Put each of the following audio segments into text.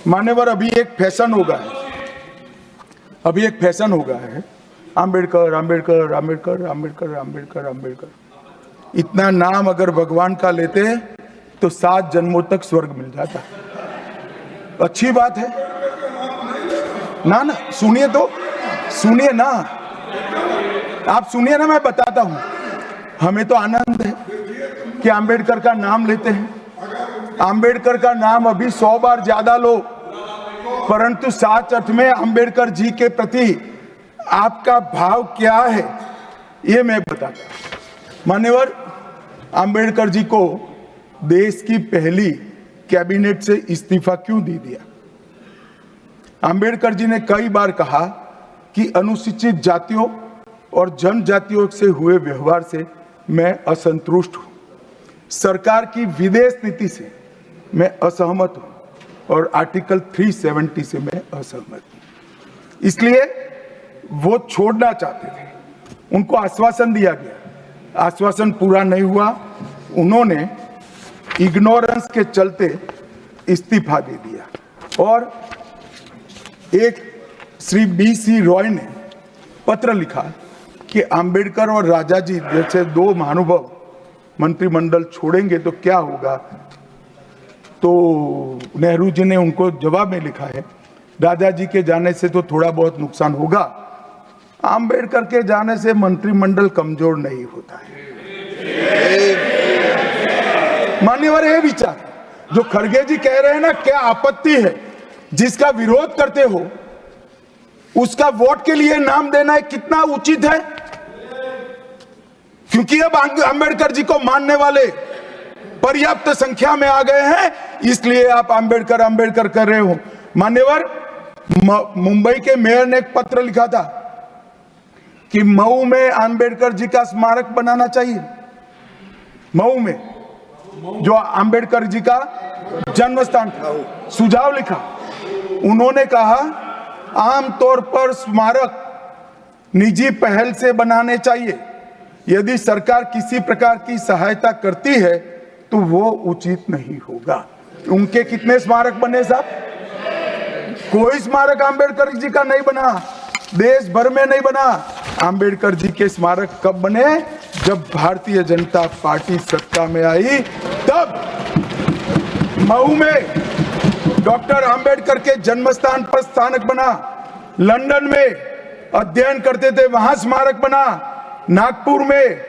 मान्यवर, अभी एक फैशन हो गया है, आम्बेडकर आम्बेडकर आम्बेडकर आम्बेडकर आम्बेडकर आम्बेडकर। इतना नाम अगर भगवान का लेते तो 7 जन्मों तक स्वर्ग मिल जाता। अच्छी बात है ना? सुनिए तो, सुनिए ना, आप सुनिए ना, मैं बताता हूं। हमें तो आनंद है कि आम्बेडकर का नाम लेते हैं। आम्बेडकर का नाम अभी 100 बार ज्यादा लो, परंतु साच अर्थ में आम्बेडकर जी के प्रति आपका भाव क्या है ये मैं बताता हूं। मान्यवर, आम्बेडकर जी को देश की पहली कैबिनेट से इस्तीफा क्यों दे दिया? आम्बेडकर जी ने कई बार कहा कि अनुसूचित जातियों और जनजातियों से हुए व्यवहार से मैं असंतुष्ट हूं, सरकार की विदेश नीति से मैं असहमत हूं और आर्टिकल 370 से मैं असहमत हूं। इसलिए वो छोड़ना चाहते थे। उनको आश्वासन दिया गया, आश्वासन पूरा नहीं हुआ। उन्होंने इग्नोरेंस के चलते इस्तीफा दे दिया। और एक श्री BC रॉय ने पत्र लिखा कि आम्बेडकर और राजा जी जैसे 2 महानुभाव मंत्रिमंडल छोड़ेंगे तो क्या होगा। तो नेहरू जी ने उनको जवाब में लिखा है, राजा जी के जाने से तो थोड़ा बहुत नुकसान होगा, आम्बेडकर के जाने से मंत्रिमंडल कमजोर नहीं होता है। मान्यवर, ये विचार जो खड़गे जी कह रहे हैं ना, क्या आपत्ति है? जिसका विरोध करते हो उसका वोट के लिए नाम देना है, कितना उचित है? क्योंकि अब आम्बेडकर जी को मानने वाले पर्याप्त संख्या में आ गए हैं, इसलिए आप आम्बेडकर आम्बेडकर कर रहे हो। मान्यवर, मुंबई के मेयर ने एक पत्र लिखा था कि मऊ में आम्बेडकर जी का स्मारक बनाना चाहिए। मऊ में जो आम्बेडकर जी का जन्म स्थान था, सुझाव लिखा। उन्होंने कहा आमतौर पर स्मारक निजी पहल से बनाने चाहिए। यदि सरकार किसी प्रकार की सहायता करती है तो वो उचित नहीं होगा। उनके कितने स्मारक बने साहब? कोई स्मारक आम्बेडकर जी का नहीं बना, देश भर में नहीं बना। आम्बेडकर जी के स्मारक कब बने? जब भारतीय जनता पार्टी सत्ता में आई, तब मऊ में डॉक्टर आम्बेडकर के जन्म स्थान पर स्मारक बना। लंदन में अध्ययन करते थे, वहां स्मारक बना। नागपुर में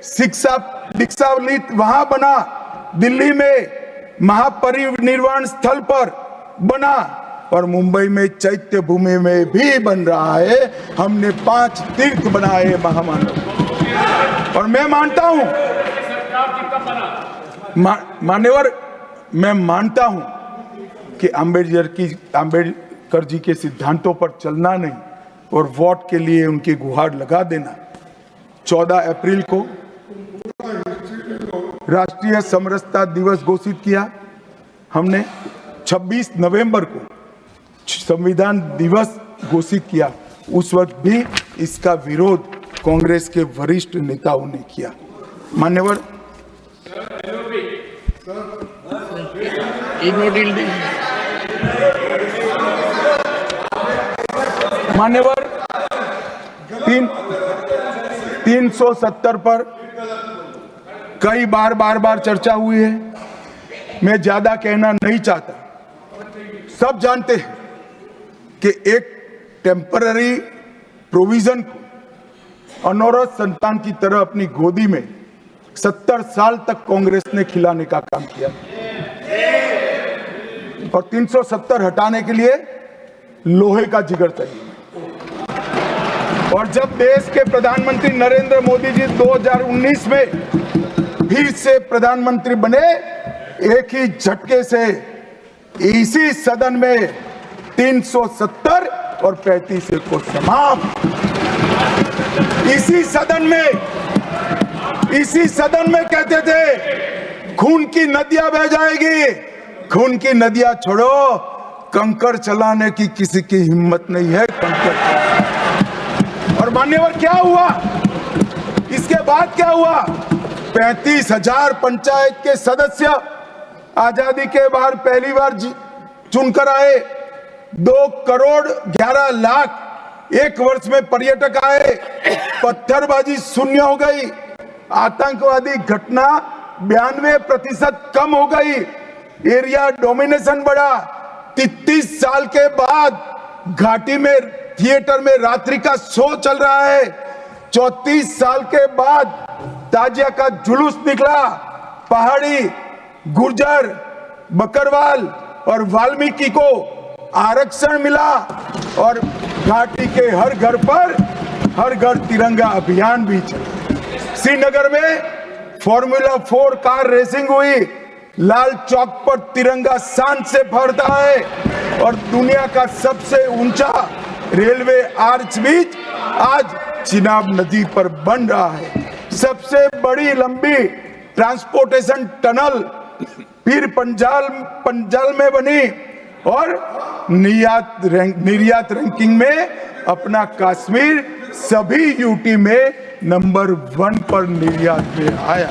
शिक्षा दीक्षावलित वहां बना। दिल्ली में महापरिनिर्वाण स्थल पर बना और मुंबई में चैत्य भूमि में भी बन रहा है। हमने 5 तीर्थ बनाए महामानव। और मैं मानता हूं, मान्यवर, मैं मानता हूं कि आम्बेडकर जी के सिद्धांतों पर चलना नहीं और वोट के लिए उनकी गुहार लगा देना। 14 अप्रैल को राष्ट्रीय समरसता दिवस घोषित किया हमने। 26 नवंबर को संविधान दिवस घोषित किया। उस वक्त भी इसका विरोध कांग्रेस के वरिष्ठ नेताओं ने किया। मान्यवर, मान्यवर, 370 पर कई बार चर्चा हुई है। मैं ज्यादा कहना नहीं चाहता। सब जानते हैं कि एक टेम्पररी प्रोविजन को अनौरत संतान की तरह अपनी गोदी में 70 साल तक कांग्रेस ने खिलाने का काम किया और 370 हटाने के लिए लोहे का जिगर चाहिए। और जब देश के प्रधानमंत्री नरेंद्र मोदी जी 2019 में फिर से प्रधानमंत्री बने, एक ही झटके से इसी सदन में 370 और 35 को समाप्त। इसी सदन में कहते थे खून की नदियां बह जाएगी। खून की नदियां छोड़ो, कंकड़ चलाने की किसी की हिम्मत नहीं है। और मान्यवर, क्या हुआ? इसके बाद क्या हुआ? 35,000 पंचायत के सदस्य आजादी के बाद पहली बार चुनकर आए। 2,11,00,000 एक वर्ष में पर्यटक आए। पत्थरबाजी शून्य हो गई। आतंकवादी घटना 92% कम हो गई। एरिया डोमिनेशन बढ़ा। 33 साल के बाद घाटी में थिएटर में रात्रि का शो चल रहा है। 34 साल के बाद ताजिया का जुलूस निकला। पहाड़ी, गुर्जर, बकरवाल और वाल्मीकि को आरक्षण मिला और घाटी के हर घर पर हर घर तिरंगा अभियान भी चला। श्रीनगर में फॉर्मूला 4 कार रेसिंग हुई। लाल चौक पर तिरंगा शान से फहरता है और दुनिया का सबसे ऊंचा रेलवे आर्च ब्रिज आज चिनाब नदी पर बन रहा है। सबसे बड़ी लंबी ट्रांसपोर्टेशन टनल पीर पंजाल में बनी और निर्यात रैंकिंग में अपना कश्मीर सभी यूटी में नंबर 1 पर निर्यात में आया।